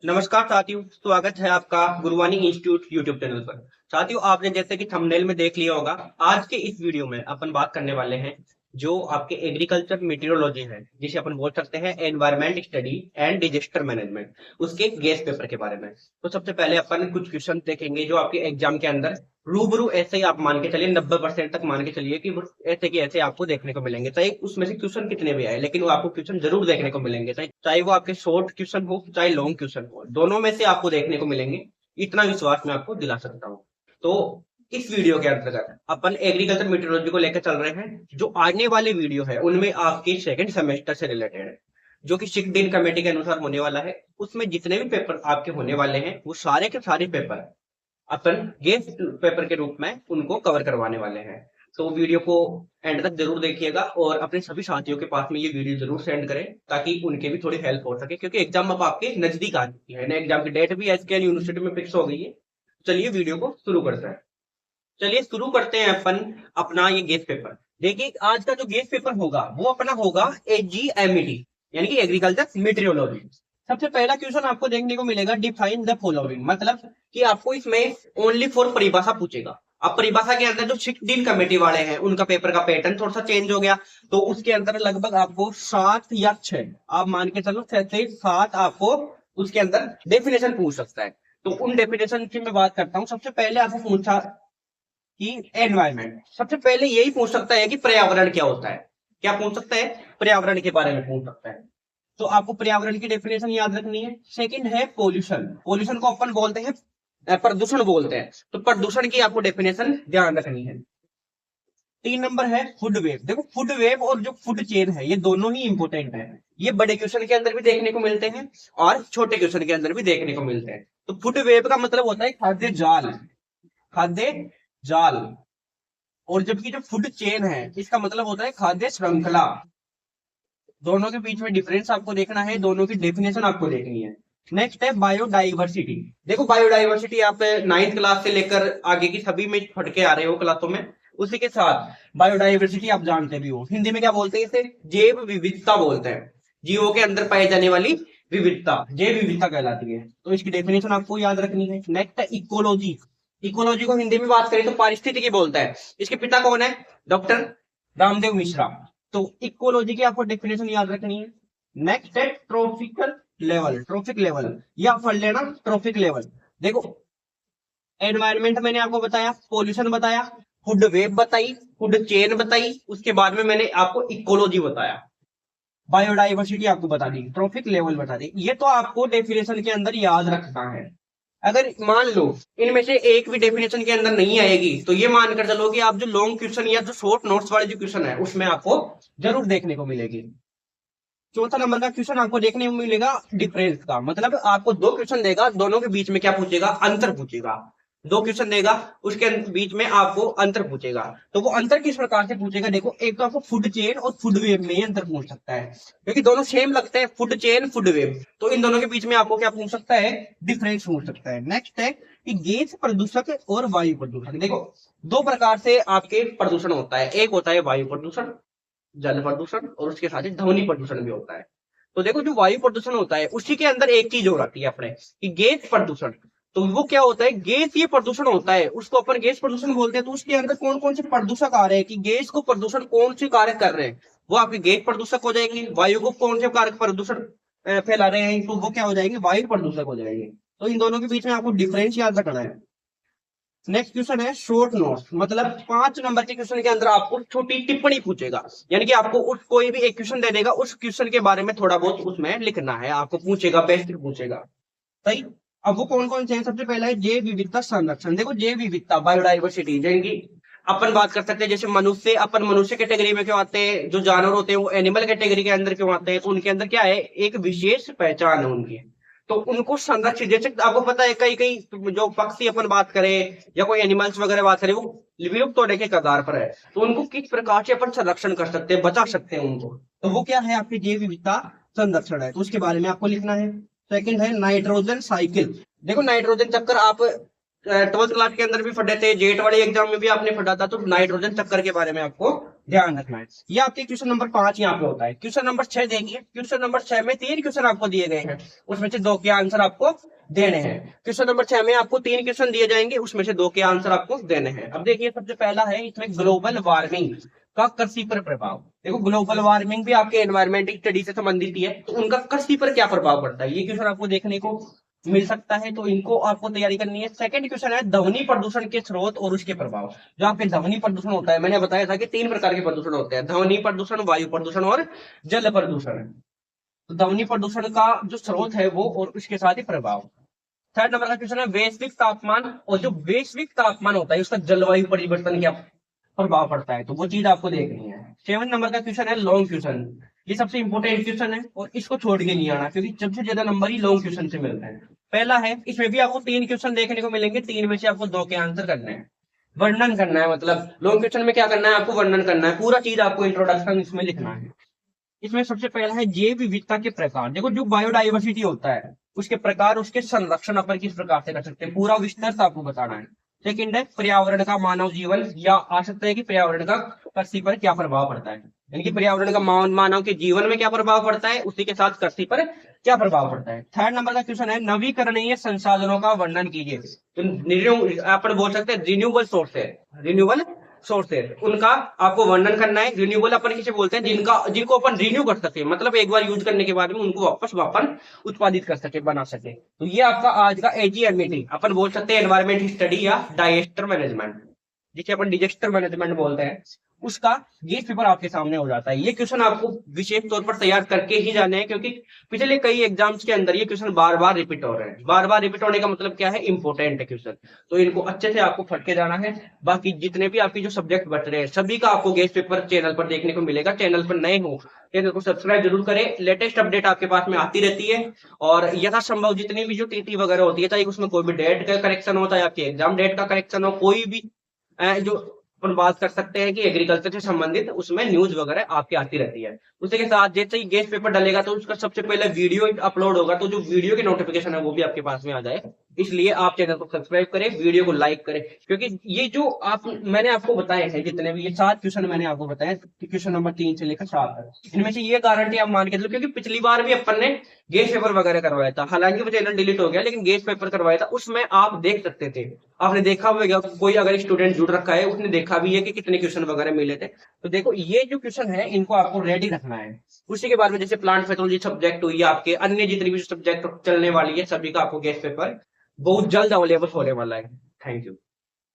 नमस्कार साथियों, स्वागत है आपका गुरुवाणी इंस्टीट्यूट यूट्यूब चैनल पर। साथियों, आपने जैसे कि थंबनेल में देख लिया होगा, आज के इस वीडियो में अपन बात करने वाले हैं जो आपके एग्रीकल्चर मीटीरोलॉजी है, जिसे अपन बोल सकते हैं environment study and disaster management, उसके गेस पेपर के बारे में। तो सबसे पहले अपन कुछ क्वेश्चन देखेंगे जो आपके एग्जाम के अंदर रूबरू ऐसे ही आप मान के चलिए 90% तक मान के चलिए कि वो ऐसे कि ऐसे आपको देखने को मिलेंगे, चाहे उसमें से क्वेश्चन कितने भी आए, लेकिन वो आपको क्वेश्चन जरूर देखने को मिलेंगे, चाहे चाहे वो आपके शॉर्ट क्वेश्चन हो चाहे लॉन्ग क्वेश्चन हो, दोनों में से आपको देखने को मिलेंगे। इतना विश्वास मैं आपको दिला सकता हूँ। तो इस वीडियो के अंतर्गत अपन एग्रीकल्चर मीटरोलॉजी को लेकर चल रहे हैं। जो आने वाले वीडियो है उनमें आपके सेकंड सेमेस्टर से रिलेटेड है, जो कि शिफ्ट कमेटी के अनुसार होने वाला है। उसमें जितने भी पेपर आपके होने वाले हैं वो सारे के सारे पेपर अपन गेस्ट पेपर के रूप में उनको कवर करवाने वाले हैं। तो वीडियो को एंड तक जरूर देखिएगा और अपने सभी साथियों के पास में ये वीडियो जरूर सेंड करें, ताकि उनके भी थोड़ी हेल्प हो सके, क्योंकि एग्जाम अब आपके नजदीक आ चुकी है ना। एग्जाम की डेट भी एसकेएल यूनिवर्सिटी में फिक्स हो गई है। चलिए वीडियो को शुरू करते हैं। चलिए शुरू करते हैं अपन अपना ये गेस्ट पेपर। देखिए, आज का जो गेस्ट पेपर होगा वो अपना होगा एजीएमईटी, यानी कि एग्रीकल्चर मीटीरियोलॉजी। सबसे पहला क्वेश्चन आपको देखने को मिलेगा, डिफाइन द फॉलोइंग, मतलब कि आपको इसमें ओनली फॉर परिभाषा पूछेगा। अब परिभाषा के अंदर जो शिफ्ट कमेटी वाले हैं उनका पेपर का पैटर्न थोड़ा सा चेंज हो गया, तो उसके अंदर लगभग आपको 7 या 6, आप मान के चलो 6 से 7 आपको उसके अंदर डेफिनेशन पूछ सकता है। तो उन डेफिनेशन की मैं बात करता हूँ। सबसे पहले आपको पूछा कि एनवायरमेंट, सबसे पहले यही पूछ सकता है कि पर्यावरण क्या होता है। क्या पूछ सकता है? पर्यावरण के बारे में पूछ सकता है। तो आपको पर्यावरण की डेफिनेशन याद रखनी है। सेकंड है पोल्यूशन। पोल्यूशन को अपन बोलते हैं प्रदूषण बोलते हैं, तो प्रदूषण की आपको डेफिनेशन ध्यान रखनी है। 3 नंबर है फूड वेव। देखो, फूड वेव और जो फूड चेन है ये दोनों ही इंपॉर्टेंट है। ये बड़े क्वेश्चन के अंदर भी देखने को मिलते हैं और छोटे क्वेश्चन के अंदर भी देखने को मिलते हैं। तो फूड वेव का मतलब होता है खाद्य जाल, खाद्य जाल। और जबकि जो फूड चेन है इसका मतलब होता है खाद्य श्रृंखला। दोनों के बीच में डिफरेंस आपको देखना है, दोनों की डेफिनेशन आपको देखनी है। नेक्स्ट है बायोडाइवर्सिटी। देखो, बायोडाइवर्सिटी आप 9th क्लास से लेकर आगे की सभी में पढ़ के आ रहे हो क्लासों में। उसी के साथ बायोडाइवर्सिटी आप जानते भी हो, हिंदी में क्या बोलते हैं इसे? जैव विविधता बोलते हैं। जीवों के अंदर पाई जाने वाली विविधता जैव विविधता कहलाती है। तो इसकी डेफिनेशन आपको याद रखनी है। नेक्स्ट है इकोलॉजी। इकोलॉजी को हिंदी में बात करें तो पारिस्थितिकी बोलता है। इसके पिता कौन है? डॉक्टर रामदेव मिश्रा। तो इकोलॉजी की आपको डेफिनेशन याद रखनी है। नेक्स्ट है ट्रॉफिकल लेवल। ट्रॉफिक लेवल या पढ़ लेना ट्रॉफिक लेवल। देखो, एनवायरमेंट मैंने आपको बताया, पोल्यूशन बताया, फूड वेब बताई, फूड चेन बताई, उसके बाद में मैंने आपको इकोलॉजी बताया, बायोडाइवर्सिटी आपको बता दी, ट्रॉफिक लेवल बता दी। ये तो आपको डेफिनेशन के अंदर याद रखना है। अगर मान लो इनमें से एक भी डेफिनेशन के अंदर नहीं आएगी तो ये मानकर चलो कि आप जो लॉन्ग क्वेश्चन या जो शॉर्ट नोट्स वाले जो क्वेश्चन है उसमें आपको जरूर देखने को मिलेगी। चौथा नंबर का क्वेश्चन आपको देखने को मिलेगा डिफरेंस का, मतलब आपको दो क्वेश्चन देगा, दोनों के बीच में क्या पूछेगा? अंतर पूछेगा। दो क्वेश्चन देगा, उसके बीच में आपको अंतर पूछेगा। तो वो अंतर किस प्रकार से पूछेगा? देखो, एक तो आपको फूड चेन और फूड वेव में ही अंतर पूछ सकता है, क्योंकि दोनों सेम लगते हैं, फूड चेन फूड वेव। तो इन दोनों के बीच में आपको क्या पूछ सकता है? डिफरेंस पूछ सकता है। नेक्स्ट है कि गैस प्रदूषक और वायु प्रदूषक। देखो, दो प्रकार से आपके प्रदूषण होता है। एक होता है वायु प्रदूषण, जल प्रदूषण, और उसके साथ ही ध्वनि प्रदूषण भी होता है। तो देखो, जो वायु प्रदूषण होता है उसी के अंदर एक चीज और आती है अपने कि गैस प्रदूषण। तो वो क्या होता है? गैस ये प्रदूषण होता है, उसको अपन गैस प्रदूषण बोलते हैं। तो उसके अंदर कौन कौन से प्रदूषक आ रहे हैं कि गैस को प्रदूषण कौन से कार्य कर रहे हैं, वो आपके गैस प्रदूषक हो जाएंगे। वायु को कौन से कारक प्रदूषण फैला रहे हैं, तो वो क्या हो जाएंगे? वायु प्रदूषक हो जाएंगे। तो इन दोनों के बीच में आपको डिफरेंस याद रखना है। नेक्स्ट क्वेश्चन है शॉर्ट नोट्स, मतलब 5 नंबर के क्वेश्चन के अंदर आपको छोटी टिप्पणी पूछेगा, यानी कि आपको उस कोई भी एक क्वेश्चन दे देगा, उस क्वेश्चन के बारे में थोड़ा बहुत उसमें लिखना है, आपको पूछेगा, बेसिक पूछेगा। सही। अब वो कौन कौन से हैं? सबसे पहला है जैव विविधता संरक्षण। देखो, जैव विविधता बायोडाइवर्सिटी, यानी कि अपन बात कर सकते हैं जैसे मनुष्य, अपन मनुष्य कैटेगरी में क्यों आते हैं, जो जानवर होते हैं वो एनिमल कैटेगरी के अंदर क्यों आते हैं, तो उनके अंदर क्या है? एक विशेष पहचान है उनकी। तो उनको संरक्षित, जैसे आपको पता है कई कई जो पक्षी अपन बात करें या कोई एनिमल्स वगैरह बात करें, वो विलुप्त होने के कगार पर है। तो उनको किस प्रकार से अपन संरक्षण कर सकते हैं, बचा सकते हैं उनको, तो वो क्या है? आपकी जैव विविधता संरक्षण है, तो उसके बारे में आपको लिखना है। सेकंड है नाइट्रोजन साइकिल। देखो, नाइट्रोजन चक्कर आप ट्वेल्थ क्लास के अंदर भी पढ़े थे, जेट वाले एग्जाम में भी आपने पढ़ा था, तो नाइट्रोजन चक्कर के बारे में आपको ध्यान रखना है। ये आपके क्वेश्चन नंबर 5 यहाँ पे होता है। क्वेश्चन नंबर 6 देखिए। क्वेश्चन नंबर 6 में 3 क्वेश्चन आपको दिए गए हैं, उसमें से 2 के आंसर आपको देने हैं। क्वेश्चन नंबर 6 में आपको 3 क्वेश्चन दिए जाएंगे, उसमें से 2 के आंसर आपको देने हैं। अब देखिए सबसे पहला है इसमें ग्लोबल वार्मिंग का कृषि पर प्रभाव। देखो ग्लोबल वार्मिंग भी आपके एनवायरमेंट स्टडी से संबंधित ही है, तो उनका कृषि पर क्या प्रभाव पड़ता है, ये क्वेश्चन आपको देखने को मिल सकता है, तो इनको आपको तैयारी करनी है। सेकंड क्वेश्चन है ध्वनि प्रदूषण के स्रोत और उसके प्रभाव। जो आपके ध्वनि प्रदूषण होता है, मैंने बताया था कि 3 प्रकार के प्रदूषण होते हैं, ध्वनि प्रदूषण, वायु प्रदूषण और जल प्रदूषण। तो ध्वनि प्रदूषण का जो स्रोत है वो और उसके साथ ही प्रभाव। थर्ड नंबर का क्वेश्चन है वैश्विक तापमान, और जो वैश्विक तापमान होता है उसका जलवायु परिवर्तन क्या प्रभाव पड़ता है, तो वो चीज आपको देखनी है। 7 नंबर का क्वेश्चन है लॉन्ग क्वेश्चन। ये सबसे इंपॉर्टेंट क्वेश्चन है और इसको छोड़ के नहीं आना, क्योंकि सबसे ज्यादा नंबर ही लॉन्ग क्वेश्चन से मिलते हैं। पहला है, इसमें भी आपको 3 क्वेश्चन देखने को मिलेंगे, 3 में से आपको 2 के आंसर करने हैं। वर्णन करना है, मतलब लॉन्ग क्वेश्चन में क्या करना है, आपको वर्णन करना है, पूरा चीज आपको इंट्रोडक्शन इसमें लिखना है। इसमें सबसे पहला है जैव विविधता के प्रकार। देखो जो बायोडाइवर्सिटी होता है उसके प्रकार, उसके संरक्षण अपन किस प्रकार से कर सकते हैं, पूरा विस्तार से आपको बताना है। सेकंड है पर्यावरण का मानव जीवन, या आ सकता है कि पर्यावरण का कृषि पर क्या प्रभाव पड़ता है, यानी कि पर्यावरण का मानव के जीवन में क्या प्रभाव पड़ता है, उसी के साथ कृषि पर क्या प्रभाव पड़ता है। थर्ड नंबर का क्वेश्चन है नवीकरणीय संसाधनों का वर्णन कीजिए। तो अपन बोल सकते हैं रिन्यूएबल सोर्स है, रिन्यूएबल सोर्सेज, उनका आपको वर्णन करना है। रिन्यूएबल अपन किसे बोलते हैं, जिनको अपन रिन्यू कर सके, मतलब एक बार यूज करने के बाद में उनको वापस अपन उत्पादित कर सके, बना सके। तो ये आपका आज का एजीएमईटी, अपन बोल सकते हैं एनवायरमेंट स्टडी या डायजेस्टर मैनेजमेंट, जिसे अपन डिजास्टर मैनेजमेंट बोलते हैं, उसका ये पेपर आपके सामने हो जाता है। ये क्वेश्चन आपको विशेष तौर पर तैयार करके ही जाने हैं, क्योंकि पिछले कई एग्जाम्स के अंदर ये क्वेश्चन बार बार रिपीट हो रहे हैं। बार बार रिपीट होने का मतलब क्या है, इंपॉर्टेंट है क्वेश्चन, तो इनको अच्छे से आपको फट के जाना है। बाकी जितने भी आपकी जो सब्जेक्ट बच रहे हैं सभी का आपको गेस्ट पेपर चैनल पर देखने को मिलेगा। चैनल पर नए हो चैनल को सब्सक्राइब जरूर करें, लेटेस्ट अपडेट आपके पास में आती रहती है। और यथासंभव जितनी भी जो टीटी वगैरह होती है, चाहे उसमें कोई भी डेट का करेक्शन हो, चाहे आपके एग्जाम डेट का करेक्शन हो, कोई भी जो अपन बात कर सकते हैं कि एग्रीकल्चर से संबंधित, उसमें न्यूज वगैरह आपकी आती रहती है। उसी के साथ जैसे ही गेस्ट पेपर डलेगा तो उसका सबसे पहले वीडियो अपलोड होगा, तो जो वीडियो की नोटिफिकेशन है वो भी आपके पास में आ जाए। इसलिए आप चैनल को सब्सक्राइब करें, वीडियो को लाइक करें, क्योंकि ये जो मैंने आपको बताए हैं, जितने भी ये 7 क्वेश्चन मैंने आपको बताया, क्वेश्चन नंबर 3 से लेकर 7 है, इनमें से ये गारंटी आप मान के चलो, क्योंकि पिछली बार भी अपन ने गेस्ट पेपर वगैरह करवाया था, हालांकि वो चैनल डिलीट हो गया, लेकिन गेस्ट पेपर करवाया था, उसमें आप देख सकते थे। आपने देखा होगा, कोई अगर स्टूडेंट जुड़ रखा है उसने देखा भी है कि कितने क्वेश्चन वगैरह मिले थे। तो देखो ये जो क्वेश्चन है इनको आपको रेडी रखना है। उसी के बाद में जैसे प्लांट पैथोलॉजी सब्जेक्ट हुई, आपके अन्य जितनी भी सब्जेक्ट चलने वाली है, सभी का आपको गेस्ट पेपर बहुत जल्द अवेलेबल होने वाला है। Thank you.